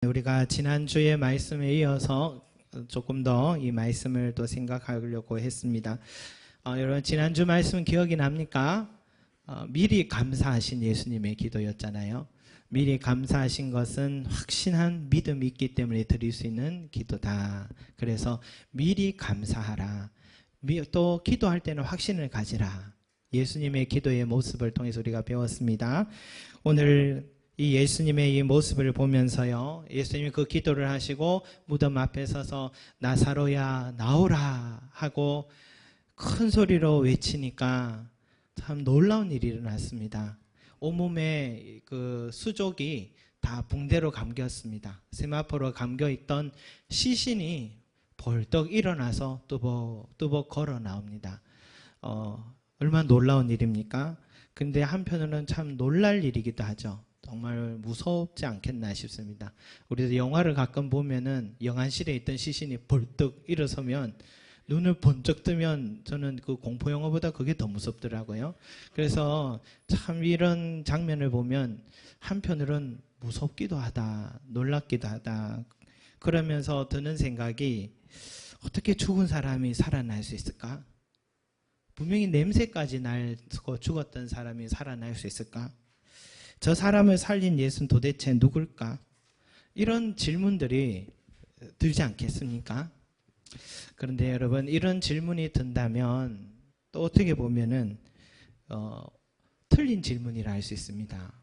우리가 지난주의 말씀에 이어서 조금 더 이 말씀을 또 생각하려고 했습니다. 여러분 지난주 말씀 기억이 납니까? 미리 감사하신 예수님의 기도였잖아요. 미리 감사하신 것은 확신한 믿음이 있기 때문에 드릴 수 있는 기도다. 그래서 미리 감사하라. 또 기도할 때는 확신을 가지라. 예수님의 기도의 모습을 통해서 우리가 배웠습니다. 오늘 이 예수님의 이 모습을 보면서요, 예수님이 그 기도를 하시고 무덤 앞에 서서 나사로야 나오라 하고 큰 소리로 외치니까 참 놀라운 일이 일어났습니다. 온몸에 그 수족이 다 붕대로 감겼습니다. 세마포로 감겨있던 시신이 벌떡 일어나서 뚜벅뚜벅 걸어 나옵니다. 얼마나 놀라운 일입니까? 근데 한편으로는 참 놀랄 일이기도 하죠. 정말 무섭지 않겠나 싶습니다. 우리도 영화를 가끔 보면은 영안실에 있던 시신이 벌떡 일어서면 눈을 번쩍 뜨면 저는 그 공포 영화보다 그게 더 무섭더라고요. 그래서 참 이런 장면을 보면 한편으로는 무섭기도 하다, 놀랍기도 하다. 그러면서 드는 생각이 어떻게 죽은 사람이 살아날 수 있을까? 분명히 냄새까지 나고 죽었던 사람이 살아날 수 있을까? 저 사람을 살린 예수는 도대체 누굴까? 이런 질문들이 들지 않겠습니까? 그런데 여러분 이런 질문이 든다면 또 어떻게 보면은 틀린 질문이라 할 수 있습니다.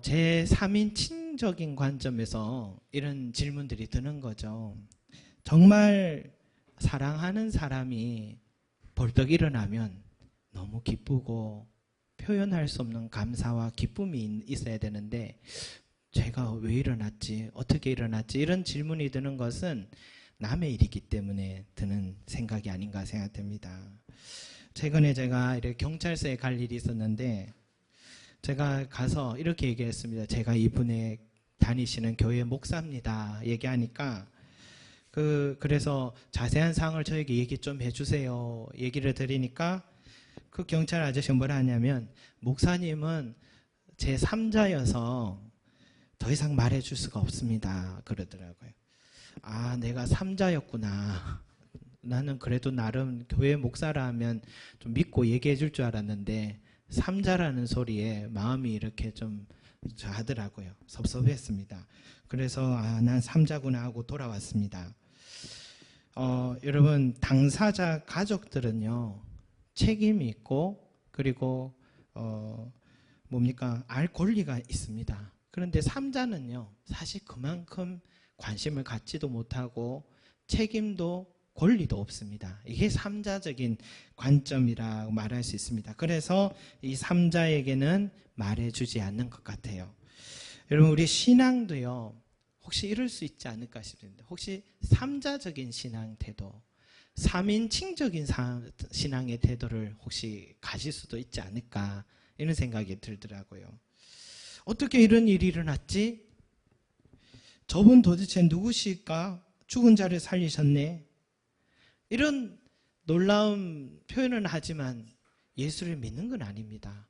제 3인칭적인 관점에서 이런 질문들이 드는 거죠. 정말 사랑하는 사람이 벌떡 일어나면 너무 기쁘고 표현할 수 없는 감사와 기쁨이 있어야 되는데 제가 왜 일어났지? 어떻게 일어났지? 이런 질문이 드는 것은 남의 일이기 때문에 드는 생각이 아닌가 생각됩니다. 최근에 제가 이렇게 경찰서에 갈 일이 있었는데 제가 가서 이렇게 얘기했습니다. 제가 이분의 다니시는 교회 목사입니다. 얘기하니까 그래서 자세한 사항을 저에게 얘기 좀 해주세요. 얘기를 드리니까 그 경찰 아저씨가 뭐라 하냐면 목사님은 제 3자여서 더 이상 말해줄 수가 없습니다. 그러더라고요. 아, 내가 3자였구나. 나는 그래도 나름 교회 목사라 하면 좀 믿고 얘기해 줄 줄 알았는데 3자라는 소리에 마음이 이렇게 좀 하더라고요. 섭섭했습니다. 그래서 난 3자구나 하고 돌아왔습니다. 여러분 당사자 가족들은요 책임이 있고 그리고 알 권리가 있습니다. 그런데 3자는요 사실 그만큼 관심을 갖지도 못하고 책임도 권리도 없습니다. 이게 3자적인 관점이라고 말할 수 있습니다. 그래서 이 3자에게는 말해주지 않는 것 같아요. 여러분 우리 신앙도요 혹시 이럴 수 있지 않을까 싶습니다. 혹시 3자적인 신앙 태도 3인칭적인 신앙의 태도를 혹시 가질 수도 있지 않을까 이런 생각이 들더라고요. 어떻게 이런 일이 일어났지? 저분 도대체 누구실까? 죽은 자를 살리셨네. 이런 놀라운 표현은 하지만 예수를 믿는 건 아닙니다.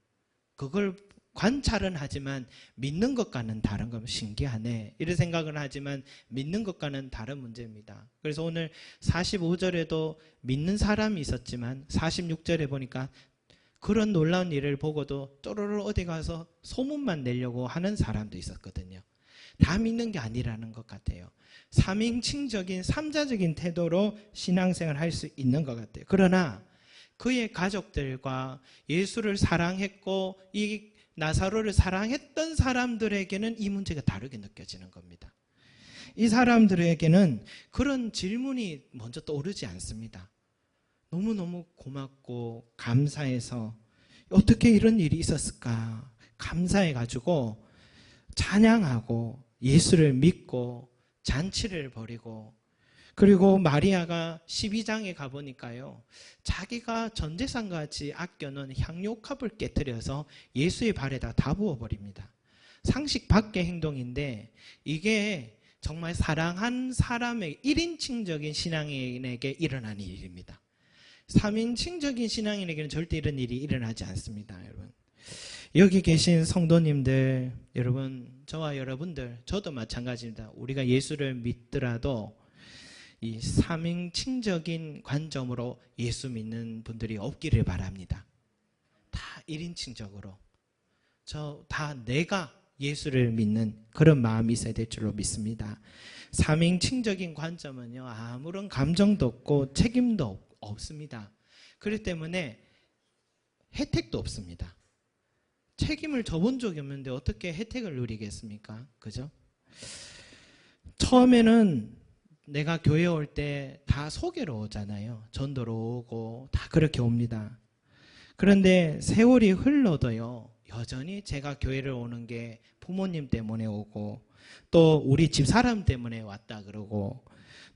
그걸 관찰은 하지만 믿는 것과는 다른 건 신기하네. 이런 생각은 하지만 믿는 것과는 다른 문제입니다. 그래서 오늘 45절에도 믿는 사람이 있었지만 46절에 보니까 그런 놀라운 일을 보고도 쪼르르 어디 가서 소문만 내려고 하는 사람도 있었거든요. 다 믿는 게 아니라는 것 같아요. 3인칭적인 3자적인 태도로 신앙생활을 할 수 있는 것 같아요. 그러나 그의 가족들과 예수를 사랑했고 이 나사로를 사랑했던 사람들에게는 이 문제가 다르게 느껴지는 겁니다. 이 사람들에게는 그런 질문이 먼저 떠오르지 않습니다. 너무너무 고맙고 감사해서 어떻게 이런 일이 있었을까 감사해가지고 찬양하고 예수를 믿고 잔치를 벌이고 그리고 마리아가 12장에 가보니까요 자기가 전재산같이 아껴놓은 향료컵을 깨뜨려서 예수의 발에다 다 부어버립니다. 상식 밖의 행동인데 이게 정말 사랑한 사람의 1인칭적인 신앙인에게 일어나는 일입니다. 3인칭적인 신앙인에게는 절대 이런 일이 일어나지 않습니다. 여러분 여기 계신 성도님들, 여러분, 저와 여러분들, 저도 마찬가지입니다. 우리가 예수를 믿더라도 이 삼인칭적인 관점으로 예수 믿는 분들이 없기를 바랍니다. 다 1인칭적으로. 다 내가 예수를 믿는 그런 마음이 있어야 될 줄로 믿습니다. 삼인칭적인 관점은요, 아무런 감정도 없고 책임도 없습니다. 그렇기 때문에 혜택도 없습니다. 책임을 져본 적이 없는데 어떻게 혜택을 누리겠습니까? 그죠? 처음에는 내가 교회 올 때 다 소개로 오잖아요. 전도로 오고 다 그렇게 옵니다. 그런데 세월이 흘러도요, 여전히 제가 교회를 오는 게 부모님 때문에 오고 또 우리 집사람 때문에 왔다 그러고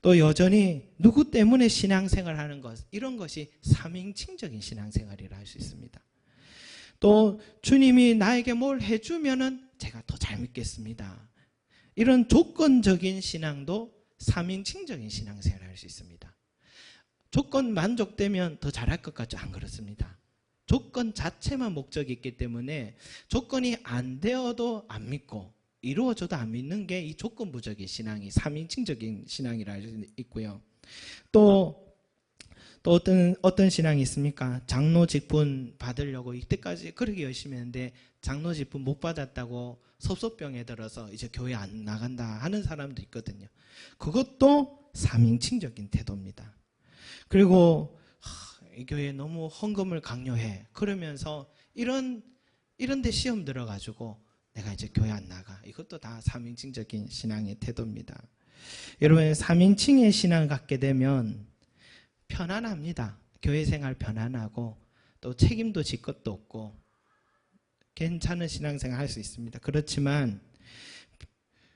또 여전히 누구 때문에 신앙생활 하는 것, 이런 것이 삼인칭적인 신앙생활이라 할 수 있습니다. 또 주님이 나에게 뭘 해주면은 제가 더 잘 믿겠습니다. 이런 조건적인 신앙도 삼인칭적인 신앙생활을 할 수 있습니다. 조건 만족되면 더 잘할 것 같죠? 안 그렇습니다. 조건 자체만 목적이 있기 때문에 조건이 안 되어도 안 믿고 이루어져도 안 믿는 게 이 조건부적인 신앙이 삼인칭적인 신앙이라 할 수 있고요. 또 어떤 신앙이 있습니까? 장로 직분 받으려고 이때까지 그렇게 열심히 했는데 장로 직분 못 받았다고 섭섭병에 들어서 이제 교회 안 나간다 하는 사람도 있거든요. 그것도 삼인칭적인 태도입니다. 그리고 이 교회 너무 헌금을 강요해. 그러면서 이런 데 시험 들어가지고 내가 이제 교회 안 나가. 이것도 다 삼인칭적인 신앙의 태도입니다. 여러분, 삼인칭의 신앙을 갖게 되면 편안합니다. 교회 생활 편안하고 또 책임도 질 것도 없고 괜찮은 신앙생활 할 수 있습니다. 그렇지만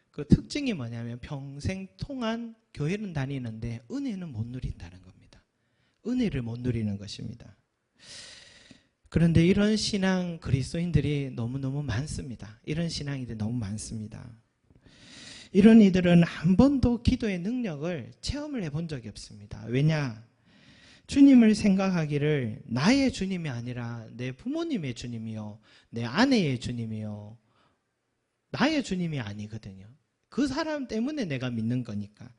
그 특징이 뭐냐면 평생 동안 교회는 다니는데 은혜는 못 누린다는 겁니다. 은혜를 못 누리는 것입니다. 그런데 이런 신앙 그리스도인들이 너무너무 많습니다. 이런 신앙이들이 너무 많습니다. 이런 이들은 한 번도 기도의 능력을 체험을 해본 적이 없습니다. 왜냐? 주님을 생각하기를 나의 주님이 아니라 내 부모님의 주님이요, 내 아내의 주님이요, 나의 주님이 아니거든요. 그 사람 때문에 내가 믿는 거니까.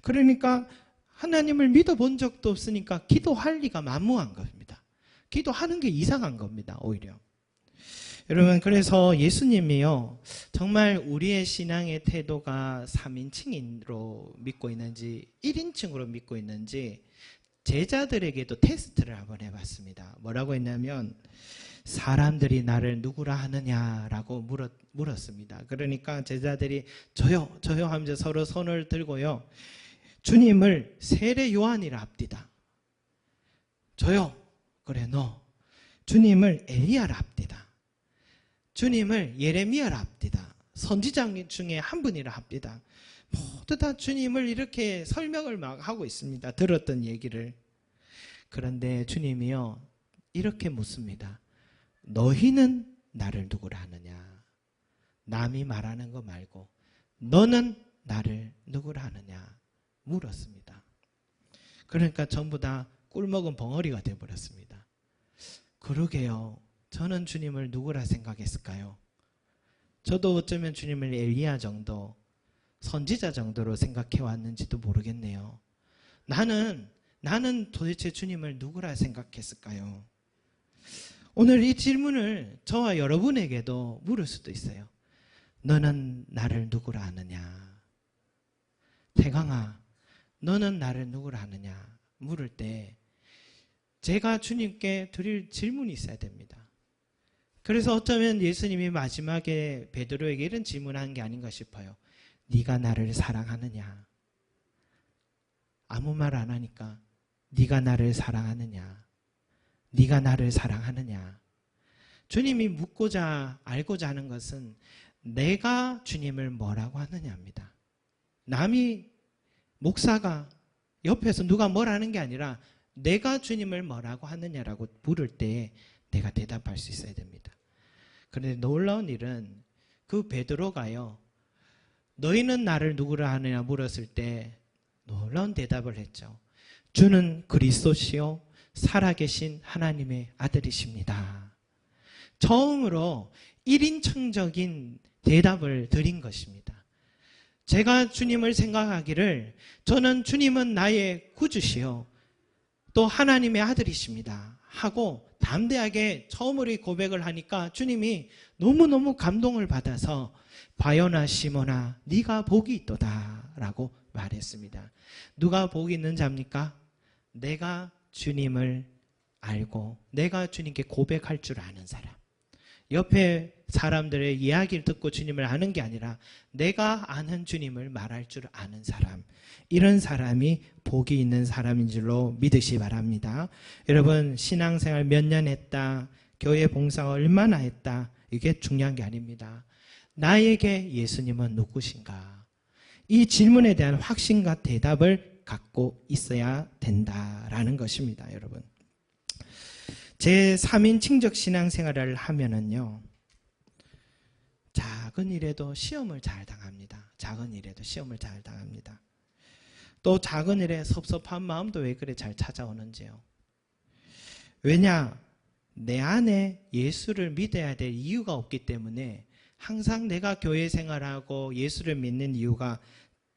그러니까 하나님을 믿어본 적도 없으니까 기도할 리가 만무한 겁니다. 기도하는 게 이상한 겁니다. 오히려. 여러분, 그래서 예수님이요, 정말 우리의 신앙의 태도가 3인칭으로 믿고 있는지 1인칭으로 믿고 있는지 제자들에게도 테스트를 한번 해봤습니다. 뭐라고 했냐면 사람들이 나를 누구라 하느냐라고 물었습니다. 그러니까 제자들이 저요 하면서 서로 손을 들고요, 주님을 세례 요한이라 합디다. 저요, 그래 너. 주님을 엘리야라 합디다. 주님을 예레미야라 합디다. 선지자 중에 한 분이라 합디다. 모두 다 주님을 이렇게 설명을 막 하고 있습니다. 들었던 얘기를. 그런데 주님이요, 이렇게 묻습니다. 너희는 나를 누구라 하느냐? 남이 말하는 거 말고 너는 나를 누구라 하느냐? 물었습니다. 그러니까 전부 다 꿀먹은 벙어리가 되어버렸습니다. 그러게요. 저는 주님을 누구라 생각했을까요? 저도 어쩌면 주님을 엘리야 정도, 선지자 정도로 생각해 왔는지도 모르겠네요. 나는 도대체 주님을 누구라 생각했을까요? 오늘 이 질문을 저와 여러분에게도 물을 수도 있어요. 너는 나를 누구라 하느냐? 태강아, 너는 나를 누구라 하느냐? 물을 때 제가 주님께 드릴 질문이 있어야 됩니다. 그래서 어쩌면 예수님이 마지막에 베드로에게 이런 질문한 게 아닌가 싶어요. 네가 나를 사랑하느냐? 아무 말 안 하니까 네가 나를 사랑하느냐? 네가 나를 사랑하느냐? 주님이 묻고자 알고자 하는 것은 내가 주님을 뭐라고 하느냐입니다. 남이 목사가 옆에서 누가 뭘 하는 게 아니라 내가 주님을 뭐라고 하느냐라고 물을 때 내가 대답할 수 있어야 됩니다. 그런데 놀라운 일은 그 베드로가요, 너희는 나를 누구라 하느냐 물었을 때 놀라운 대답을 했죠. 주는 그리스도시요 살아계신 하나님의 아들이십니다. 처음으로 1인칭적인 대답을 드린 것입니다. 제가 주님을 생각하기를 저는 주님은 나의 구주시요 또 하나님의 아들이십니다 하고 담대하게 처음으로 고백을 하니까 주님이 너무너무 감동을 받아서 바요나 시몬아 네가 복이 있도다 라고 말했습니다. 누가 복이 있는 자입니까? 내가 주님을 알고 내가 주님께 고백할 줄 아는 사람. 옆에 사람들의 이야기를 듣고 주님을 아는 게 아니라 내가 아는 주님을 말할 줄 아는 사람. 이런 사람이 복이 있는 사람인 줄로 믿으시 바랍니다. 여러분 신앙생활 몇 년 했다. 교회 봉사 얼마나 했다. 이게 중요한 게 아닙니다. 나에게 예수님은 누구신가? 이 질문에 대한 확신과 대답을 갖고 있어야 된다라는 것입니다. 여러분. 제 3인 칭적 신앙생활을 하면은요. 작은 일에도 시험을 잘 당합니다. 작은 일에도 시험을 잘 당합니다. 또 작은 일에 섭섭한 마음도 왜 그래 잘 찾아오는지요. 왜냐? 내 안에 예수를 믿어야 될 이유가 없기 때문에 항상 내가 교회 생활하고 예수를 믿는 이유가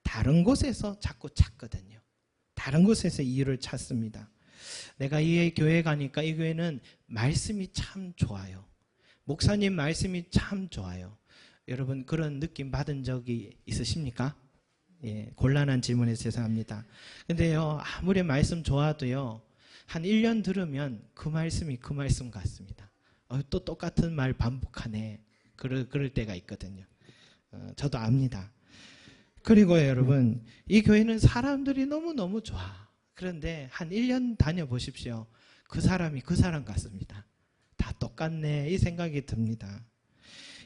다른 곳에서 자꾸 찾거든요. 다른 곳에서 이유를 찾습니다. 내가 이 교회 가니까 이 교회는 말씀이 참 좋아요. 목사님 말씀이 참 좋아요. 여러분 그런 느낌 받은 적이 있으십니까? 예, 곤란한 질문에 죄송합니다. 근데요 아무리 말씀 좋아도요 한 1년 들으면 그 말씀이 그 말씀 같습니다. 또 똑같은 말 반복하네. 그럴 때가 있거든요. 저도 압니다. 그리고 여러분 이 교회는 사람들이 너무너무 좋아. 그런데 한 1년 다녀보십시오. 그 사람이 그 사람 같습니다. 다 똑같네 이 생각이 듭니다.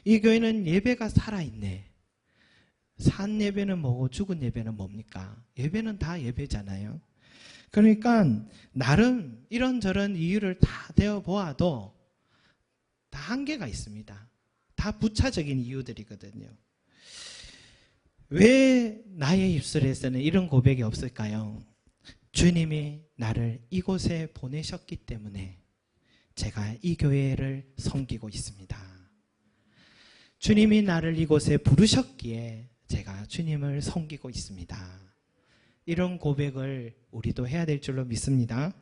이 교회는 예배가 살아있네. 산 예배는 뭐고 죽은 예배는 뭡니까? 예배는 다 예배잖아요. 그러니까 나름 이런저런 이유를 다 대어보아도 다 한계가 있습니다. 다 부차적인 이유들이거든요. 왜 나의 입술에서는 이런 고백이 없을까요? 주님이 나를 이곳에 보내셨기 때문에 제가 이 교회를 섬기고 있습니다. 주님이 나를 이곳에 부르셨기에 제가 주님을 섬기고 있습니다. 이런 고백을 우리도 해야 될 줄로 믿습니다.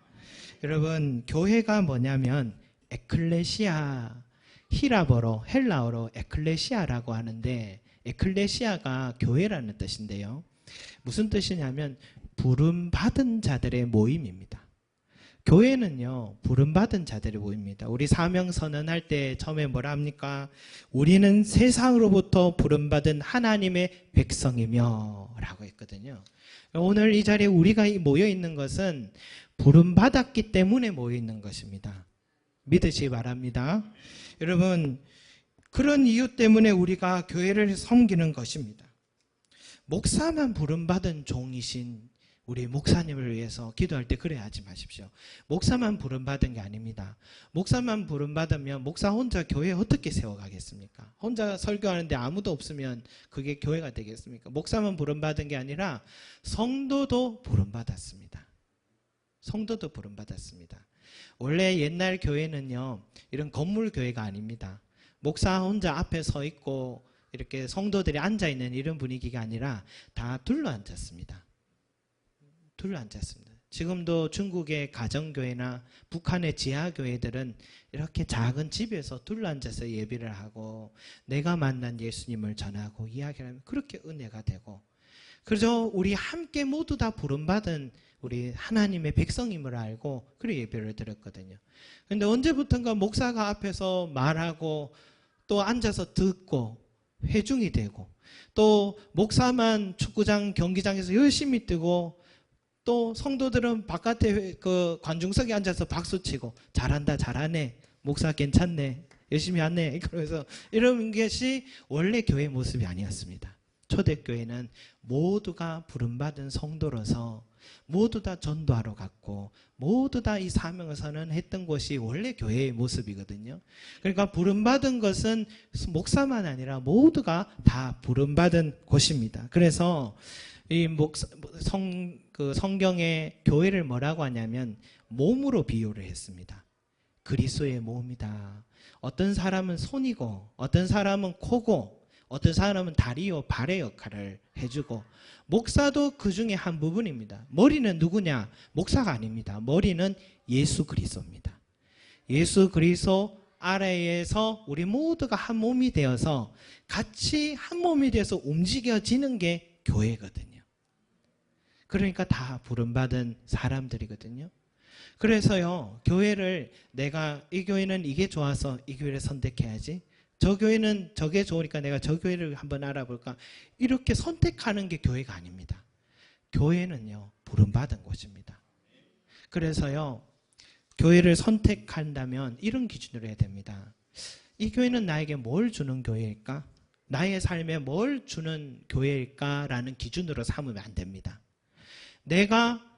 여러분 교회가 뭐냐면 에클레시아, 히라버로 헬라어로 에클레시아라고 하는데 에클레시아가 교회라는 뜻인데요. 무슨 뜻이냐면 부름받은 자들의 모임입니다. 교회는요 부름받은 자들의 모임입니다. 우리 사명 선언할 때 처음에 뭐라 합니까? 우리는 세상으로부터 부름받은 하나님의 백성이며 라고 했거든요. 오늘 이 자리에 우리가 모여 있는 것은 부름받았기 때문에 모여 있는 것입니다. 믿으시기 바랍니다. 여러분 그런 이유 때문에 우리가 교회를 섬기는 것입니다. 목사만 부름받은 종이신 우리 목사님을 위해서 기도할 때 그래 하지 마십시오. 목사만 부름받은 게 아닙니다. 목사만 부름받으면 목사 혼자 교회 어떻게 세워가겠습니까? 혼자 설교하는데 아무도 없으면 그게 교회가 되겠습니까? 목사만 부름받은 게 아니라 성도도 부름받았습니다. 성도도 부름받았습니다. 원래 옛날 교회는요 이런 건물 교회가 아닙니다. 목사 혼자 앞에 서 있고 이렇게 성도들이 앉아있는 이런 분위기가 아니라 다 둘러앉았습니다. 둘러앉았습니다. 지금도 중국의 가정교회나 북한의 지하교회들은 이렇게 작은 집에서 둘러앉아서 예배를 하고 내가 만난 예수님을 전하고 이야기하면 그렇게 은혜가 되고 그래서 우리 함께 모두 다 부름받은 우리 하나님의 백성임을 알고 그래 예배를 드렸거든요. 그런데 언제부턴가 목사가 앞에서 말하고 또 앉아서 듣고 회중이 되고 또 목사만 축구장 경기장에서 열심히 뛰고 또 성도들은 바깥에 그 관중석에 앉아서 박수치고 잘한다 잘하네 목사 괜찮네 열심히 하네 그러면서 이런 것이 원래 교회 모습이 아니었습니다. 초대교회는 모두가 부름받은 성도로서 모두 다 전도하러 갔고 모두 다 이 사명을 선언했던 것이 원래 교회의 모습이거든요. 그러니까 부름받은 것은 목사만 아니라 모두가 다 부름받은 곳입니다. 그래서 이 성경의 교회를 뭐라고 하냐면 몸으로 비유를 했습니다. 그리스도의 몸이다. 어떤 사람은 손이고 어떤 사람은 코고 어떤 사람은 다리요 발의 역할을 해주고 목사도 그 중에 한 부분입니다. 머리는 누구냐? 목사가 아닙니다. 머리는 예수 그리스도입니다. 예수 그리스도 아래에서 우리 모두가 한 몸이 되어서 같이 한 몸이 되어서 움직여지는 게 교회거든요. 그러니까 다 부름받은 사람들이거든요. 그래서요, 교회를 내가 이 교회는 이게 좋아서 이 교회를 선택해야지, 저 교회는 저게 좋으니까 내가 저 교회를 한번 알아볼까, 이렇게 선택하는 게 교회가 아닙니다. 교회는요, 부름받은 곳입니다. 그래서요, 교회를 선택한다면 이런 기준으로 해야 됩니다. 이 교회는 나에게 뭘 주는 교회일까? 나의 삶에 뭘 주는 교회일까라는 기준으로 삼으면 안 됩니다. 내가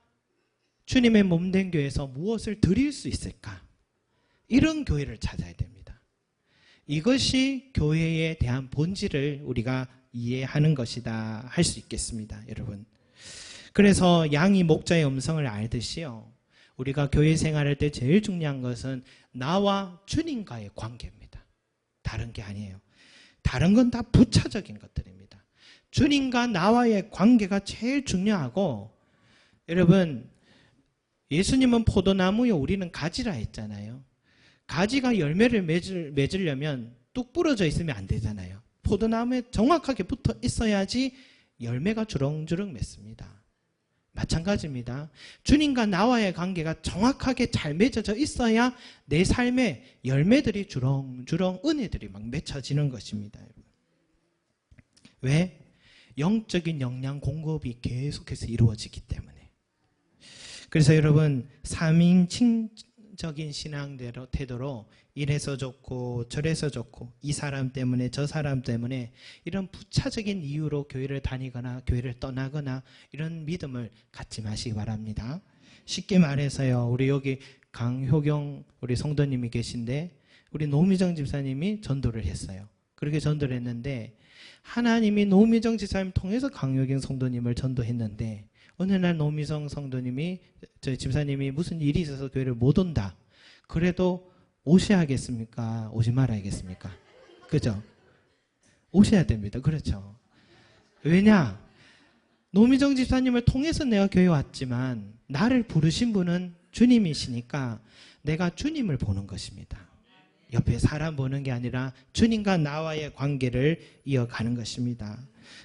주님의 몸된 교회에서 무엇을 드릴 수 있을까? 이런 교회를 찾아야 됩니다. 이것이 교회에 대한 본질을 우리가 이해하는 것이다 할 수 있겠습니다, 여러분. 그래서 양이 목자의 음성을 알듯이요, 우리가 교회 생활할 때 제일 중요한 것은 나와 주님과의 관계입니다. 다른 게 아니에요. 다른 건 다 부차적인 것들입니다. 주님과 나와의 관계가 제일 중요하고, 여러분, 예수님은 포도나무요, 우리는 가지라 했잖아요. 가지가 열매를 맺으려면 뚝 부러져 있으면 안 되잖아요. 포도나무에 정확하게 붙어 있어야지 열매가 주렁주렁 맺습니다. 마찬가지입니다. 주님과 나와의 관계가 정확하게 잘 맺어져 있어야 내 삶에 열매들이 주렁주렁 은혜들이 막 맺혀지는 것입니다. 왜? 영적인 영양 공급이 계속해서 이루어지기 때문에. 그래서 여러분, 삼인칭적인 신앙대로 태도로 이래서 좋고 저래서 좋고 이 사람 때문에 저 사람 때문에 이런 부차적인 이유로 교회를 다니거나 교회를 떠나거나 이런 믿음을 갖지 마시기 바랍니다. 쉽게 말해서요, 우리 여기 강효경 우리 성도님이 계신데 우리 노미정 집사님이 전도를 했어요. 그렇게 전도를 했는데 하나님이 노미정 집사님 통해서 강효경 성도님을 전도했는데 어느 날 노미정 성도님이, 저희 집사님이 무슨 일이 있어서 교회를 못 온다. 그래도 오셔야겠습니까? 오지 말아야겠습니까? 그죠? 오셔야 됩니다. 그렇죠? 왜냐? 노미정 집사님을 통해서 내가 교회 왔지만 나를 부르신 분은 주님이시니까 내가 주님을 보는 것입니다. 옆에 사람 보는 게 아니라 주님과 나와의 관계를 이어가는 것입니다.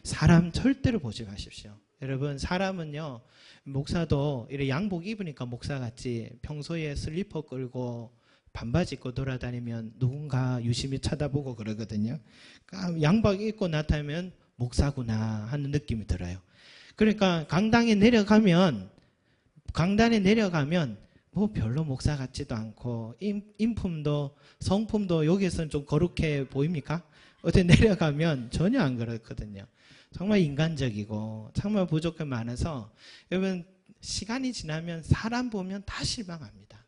사람 절대로 보지 마십시오. 여러분, 사람은요, 목사도 이렇게 양복 입으니까 목사 같지, 평소에 슬리퍼 끌고 반바지 입고 돌아다니면 누군가 유심히 쳐다보고 그러거든요. 양복 입고 나타나면 목사구나 하는 느낌이 들어요. 그러니까 강단에 내려가면 뭐 별로 목사 같지도 않고 인품도 성품도 여기서는 좀 거룩해 보입니까? 어제 내려가면 전혀 안 그렇거든요. 정말 인간적이고 정말 부족함이 많아서 여러분, 시간이 지나면 사람 보면 다 실망합니다.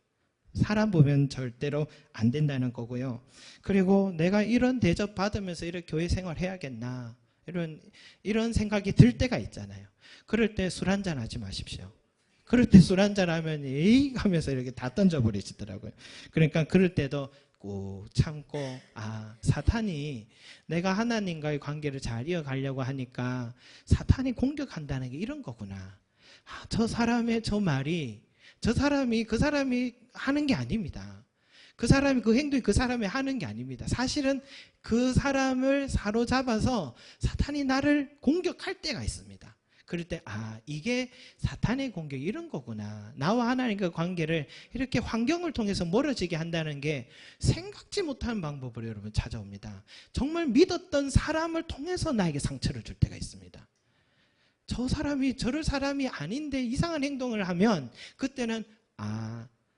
사람 보면 절대로 안 된다는 거고요. 그리고 내가 이런 대접 받으면서 이렇게 교회 생활 해야겠나, 이런 생각이 들 때가 있잖아요. 그럴 때 술 한잔 하지 마십시오. 그럴 때 술 한잔 하면 에이 하면서 이렇게 다 던져버리시더라고요. 그러니까 그럴 때도 꾹 참고, 사탄이 내가 하나님과의 관계를 잘 이어가려고 하니까 사탄이 공격한다는 게 이런 거구나. 저 사람의 저 말이 그 사람이 하는 게 아닙니다. 그 사람이 그 행동이 그 사람이 하는 게 아닙니다. 사실은 그 사람을 사로잡아서 사탄이 나를 공격할 때가 있습니다. 그럴 때 이게 사탄의 공격이 이런 거구나. 나와 하나님과 관계를 이렇게 환경을 통해서 멀어지게 한다는 게 생각지 못한 방법으로 여러분 찾아옵니다. 정말 믿었던 사람을 통해서 나에게 상처를 줄 때가 있습니다. 저 사람이 저럴 사람이 아닌데 이상한 행동을 하면 그때는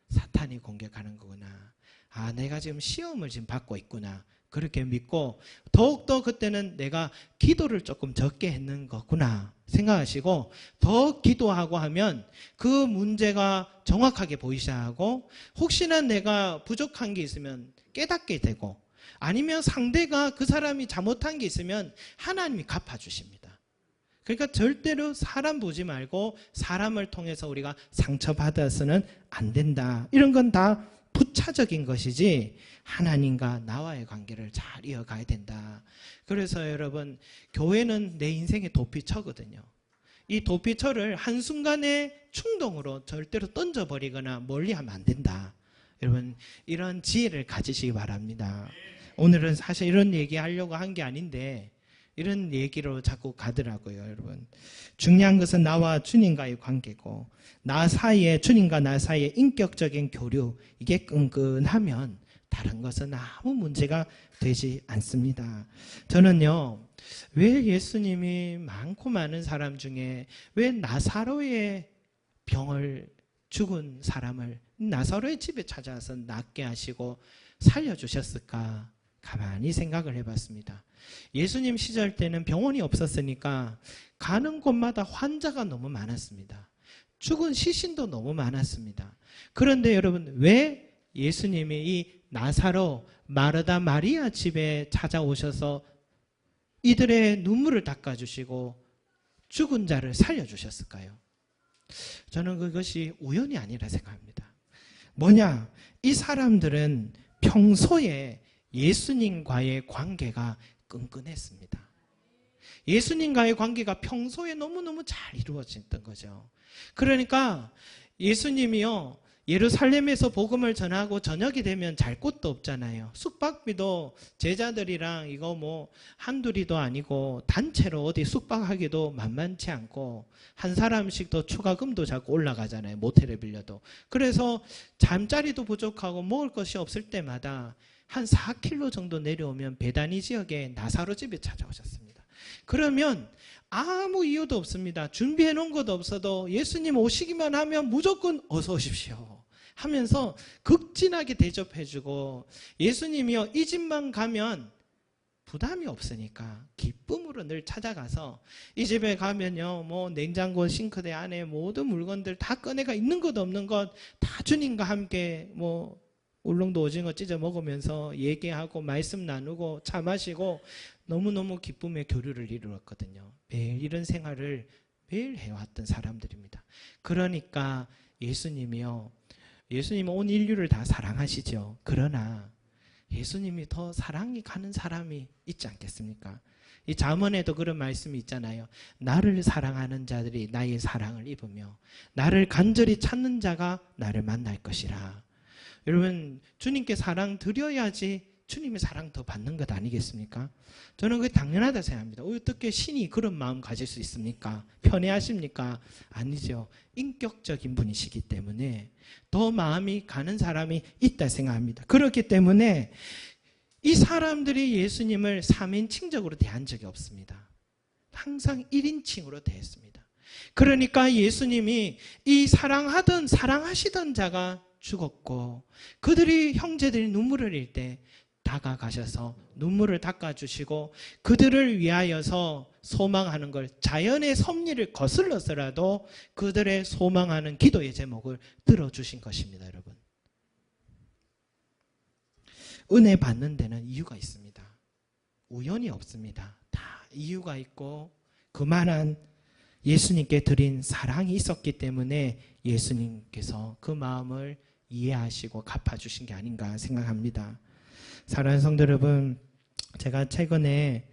사탄이 공격하는 거구나. 내가 지금 시험을 지금 받고 있구나. 그렇게 믿고 더욱더 그때는 내가 기도를 조금 적게 했는 거구나 생각하시고 더 기도하고 하면 그 문제가 정확하게 보이셔야 하고, 혹시나 내가 부족한 게 있으면 깨닫게 되고, 아니면 상대가 그 사람이 잘못한 게 있으면 하나님이 갚아주십니다. 그러니까 절대로 사람 보지 말고 사람을 통해서 우리가 상처받아서는 안 된다. 이런 건 다 부차적인 것이지 하나님과 나와의 관계를 잘 이어가야 된다. 그래서 여러분, 교회는 내 인생의 도피처거든요. 이 도피처를 한순간에 충동으로 절대로 던져버리거나 멀리하면 안 된다. 여러분, 이런 지혜를 가지시기 바랍니다. 오늘은 사실 이런 얘기하려고 한 게 아닌데 이런 얘기로 자꾸 가더라고요. 여러분, 중요한 것은 나와 주님과의 관계고, 나 사이에, 주님과 나 사이에 인격적인 교류, 이게 끈끈하면 다른 것은 아무 문제가 되지 않습니다. 저는요, 왜 예수님이 많고 많은 사람 중에 왜 나사로의 병을 죽은 사람을 나사로의 집에 찾아와서 낫게 하시고 살려주셨을까 가만히 생각을 해봤습니다. 예수님 시절 때는 병원이 없었으니까 가는 곳마다 환자가 너무 많았습니다. 죽은 시신도 너무 많았습니다. 그런데 여러분, 왜 예수님이 이 나사로, 마르다, 마리아 집에 찾아오셔서 이들의 눈물을 닦아주시고 죽은 자를 살려주셨을까요? 저는 그것이 우연이 아니라 생각합니다. 뭐냐? 이 사람들은 평소에 예수님과의 관계가 끈끈했습니다. 예수님과의 관계가 평소에 너무너무 잘 이루어졌던 거죠. 그러니까 예수님이요, 예루살렘에서 복음을 전하고 저녁이 되면 잘 곳도 없잖아요. 숙박비도 제자들이랑 이거 뭐 한둘이도 아니고 단체로 어디 숙박하기도 만만치 않고 한 사람씩 더 추가금도 자꾸 올라가잖아요. 모텔에 빌려도. 그래서 잠자리도 부족하고 먹을 것이 없을 때마다 한 4km 정도 내려오면 베다니 지역의 나사로 집에 찾아오셨습니다. 그러면 아무 이유도 없습니다. 준비해 놓은 것도 없어도 예수님 오시기만 하면 무조건 어서 오십시오 하면서 극진하게 대접해주고, 예수님이요, 이 집만 가면 부담이 없으니까 기쁨으로 늘 찾아가서 이 집에 가면요, 뭐 냉장고 싱크대 안에 모든 물건들 다 꺼내가 있는 것 없는 것 다 주님과 함께 뭐 울릉도 오징어 찢어 먹으면서 얘기하고 말씀 나누고 차 마시고 너무너무 기쁨의 교류를 이루었거든요. 매일 이런 생활을 매일 해왔던 사람들입니다. 그러니까 예수님은 온 인류를 다 사랑하시죠. 그러나 예수님이 더 사랑이 가는 사람이 있지 않겠습니까? 이 잠언에도 그런 말씀이 있잖아요. 나를 사랑하는 자들이 나의 사랑을 입으며 나를 간절히 찾는 자가 나를 만날 것이라. 여러분, 주님께 사랑 드려야지 주님의 사랑 더 받는 것 아니겠습니까? 저는 그게 당연하다 생각합니다. 어떻게 신이 그런 마음 가질 수 있습니까? 편애하십니까? 아니죠. 인격적인 분이시기 때문에 더 마음이 가는 사람이 있다 생각합니다. 그렇기 때문에 이 사람들이 예수님을 3인칭적으로 대한 적이 없습니다. 항상 1인칭으로 대했습니다. 그러니까 예수님이 이 사랑하시던 자가 죽었고 그들이 형제들이 눈물을 흘릴 때 다가가셔서 눈물을 닦아주시고 그들을 위하여서 소망하는 걸, 자연의 섭리를 거슬러서라도 그들의 소망하는 기도의 제목을 들어주신 것입니다. 여러분, 은혜 받는 데는 이유가 있습니다. 우연이 없습니다. 다 이유가 있고 그만한 예수님께 드린 사랑이 있었기 때문에 예수님께서 그 마음을 이해하시고 갚아주신 게 아닌가 생각합니다. 사랑하는 성도 여러분, 제가 최근에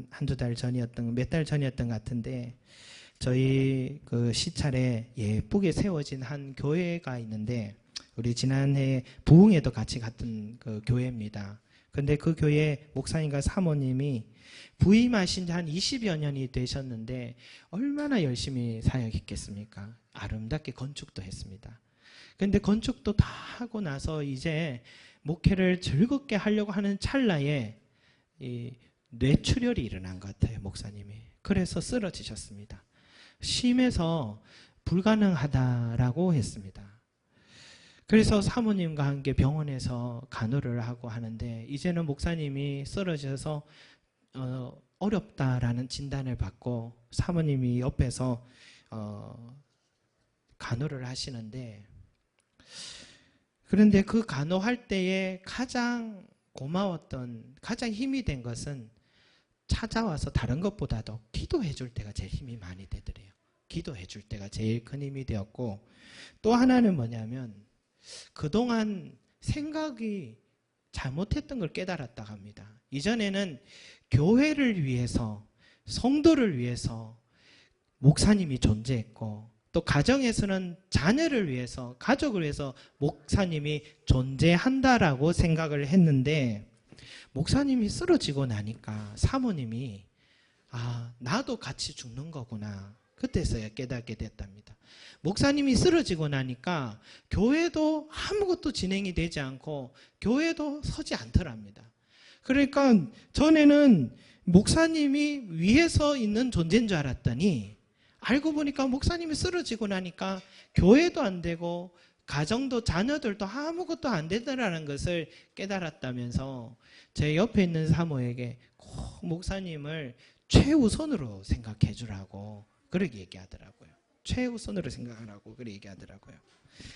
한두 달 전이었던, 몇 달 전이었던 것 같은데, 저희 그 시찰에 예쁘게 세워진 한 교회가 있는데, 우리 지난해 부흥에도 같이 갔던 그 교회입니다. 근데 그 교회 목사님과 사모님이 부임하신 지 한 20여 년이 되셨는데 얼마나 열심히 사역했겠습니까? 아름답게 건축도 했습니다. 근데 건축도 다 하고 나서 이제 목회를 즐겁게 하려고 하는 찰나에 이 뇌출혈이 일어난 것 같아요, 목사님이. 그래서 쓰러지셨습니다. 심해서 불가능하다라고 했습니다. 그래서 사모님과 함께 병원에서 간호를 하고 하는데 이제는 목사님이 쓰러져서 어렵다라는 진단을 받고 사모님이 옆에서 간호를 하시는데, 그런데 그 간호할 때에 가장 고마웠던, 가장 힘이 된 것은 찾아와서 다른 것보다도 기도해 줄 때가 제일 힘이 많이 되더래요. 기도해 줄 때가 제일 큰 힘이 되었고, 또 하나는 뭐냐면 그동안 생각이 잘못했던 걸 깨달았다고 합니다. 이전에는 교회를 위해서, 성도를 위해서 목사님이 존재했고, 또 가정에서는 자녀를 위해서, 가족을 위해서 목사님이 존재한다라고 생각을 했는데, 목사님이 쓰러지고 나니까 사모님이 나도 같이 죽는 거구나. 그때서야 깨닫게 됐답니다. 목사님이 쓰러지고 나니까 교회도 아무것도 진행이 되지 않고 교회도 서지 않더랍니다. 그러니까 전에는 목사님이 위에서 있는 존재인 줄 알았더니 알고 보니까 목사님이 쓰러지고 나니까 교회도 안 되고 가정도 자녀들도 아무것도 안 되더라는 것을 깨달았다면서 제 옆에 있는 사모에게 꼭 목사님을 최우선으로 생각해 주라고 그렇게 얘기하더라고요. 최우선으로 생각하라고 그렇게 얘기하더라고요.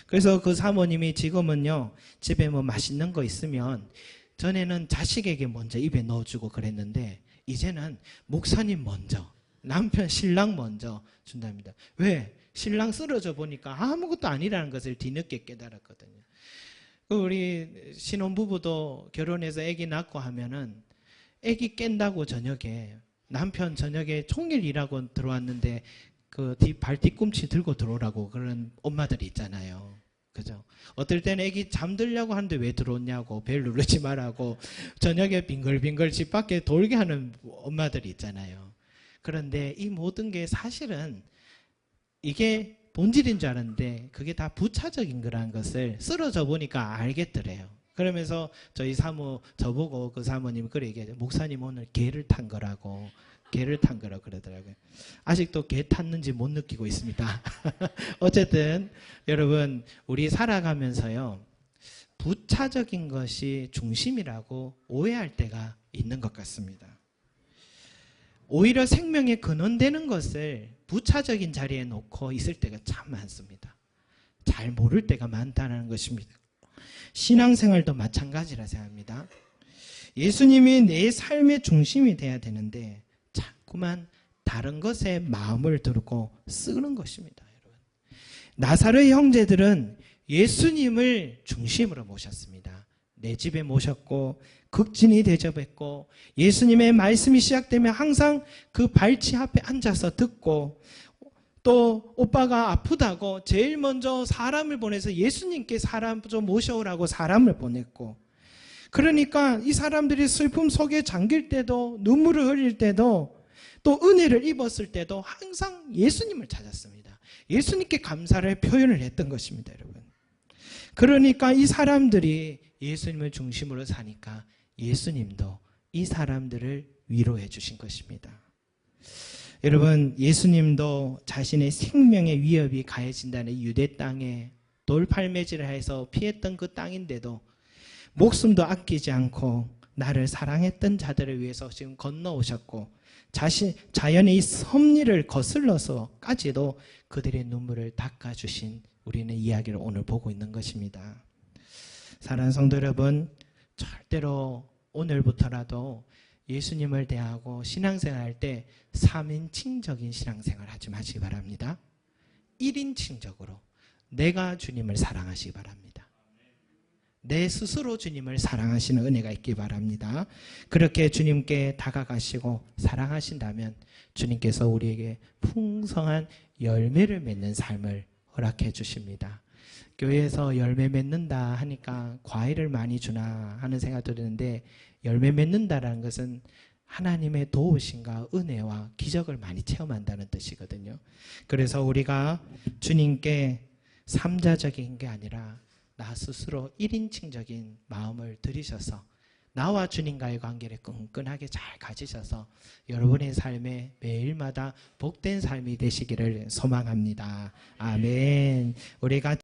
그래서 그 사모님이 지금은요, 집에 뭐 맛있는 거 있으면 전에는 자식에게 먼저 입에 넣어주고 그랬는데 이제는 목사님 먼저, 남편 신랑 먼저 준답니다. 왜? 신랑 쓰러져 보니까 아무것도 아니라는 것을 뒤늦게 깨달았거든요. 우리 신혼부부도 결혼해서 아기 낳고 하면은 아기 깬다고 저녁에, 남편 저녁에 종일 일하고 들어왔는데 그 발 뒤꿈치 들고 들어오라고 그런 엄마들이 있잖아요. 그죠? 어떨 때는 아기 잠들려고 하는데 왜 들어오냐고, 벨 누르지 말라고 저녁에 빙글빙글 집 밖에 돌게 하는 엄마들이 있잖아요. 그런데 이 모든 게 사실은 이게 본질인 줄 알았는데 그게 다 부차적인 거라는 것을 쓰러져 보니까 알겠더래요. 그러면서 저희 사모, 저보고 그 사모님이 그래 얘기하죠. 목사님 오늘 개를 탄 거라고 그러더라고요. 아직도 개 탔는지 못 느끼고 있습니다. 어쨌든 여러분, 우리 살아가면서요, 부차적인 것이 중심이라고 오해할 때가 있는 것 같습니다. 오히려 생명의 근원되는 것을 부차적인 자리에 놓고 있을 때가 참 많습니다. 잘 모를 때가 많다는 것입니다. 신앙생활도 마찬가지라 생각합니다. 예수님이 내 삶의 중심이 돼야 되는데 자꾸만 다른 것에 마음을 두고 쓰는 것입니다. 여러분. 나사로의 형제들은 예수님을 중심으로 모셨습니다. 내 집에 모셨고 극진히 대접했고 예수님의 말씀이 시작되면 항상 그 발치 앞에 앉아서 듣고, 또 오빠가 아프다고 제일 먼저 사람을 보내서 예수님께 사람 좀 모셔오라고 사람을 보냈고, 그러니까 이 사람들이 슬픔 속에 잠길 때도, 눈물을 흘릴 때도, 또 은혜를 입었을 때도 항상 예수님을 찾았습니다. 예수님께 감사를 표현을 했던 것입니다, 여러분. 그러니까 이 사람들이 예수님을 중심으로 사니까 예수님도 이 사람들을 위로해 주신 것입니다. 여러분, 예수님도 자신의 생명의 위협이 가해진다는 유대 땅에 돌팔매질을 해서 피했던 그 땅인데도 목숨도 아끼지 않고 나를 사랑했던 자들을 위해서 지금 건너오셨고, 자연의 이 섭리를 거슬러서까지도 그들의 눈물을 닦아주신 우리는 이야기를 오늘 보고 있는 것입니다. 사랑하는 성도 여러분, 절대로 오늘부터라도 예수님을 대하고 신앙생활 할 때 3인칭적인 신앙생활 하지 마시기 바랍니다. 1인칭적으로 내가 주님을 사랑하시기 바랍니다. 내 스스로 주님을 사랑하시는 은혜가 있기 바랍니다. 그렇게 주님께 다가가시고 사랑하신다면 주님께서 우리에게 풍성한 열매를 맺는 삶을 허락해 주십니다. 교회에서 열매 맺는다 하니까 과일을 많이 주나 하는 생각도 드는데, 열매 맺는다라는 것은 하나님의 도우심과 은혜와 기적을 많이 체험한다는 뜻이거든요. 그래서 우리가 주님께 3자적인 게 아니라 나 스스로 1인칭적인 마음을 들이셔서 나와 주님과의 관계를 끈끈하게 잘 가지셔서 여러분의 삶에 매일마다 복된 삶이 되시기를 소망합니다. 아멘. 우리가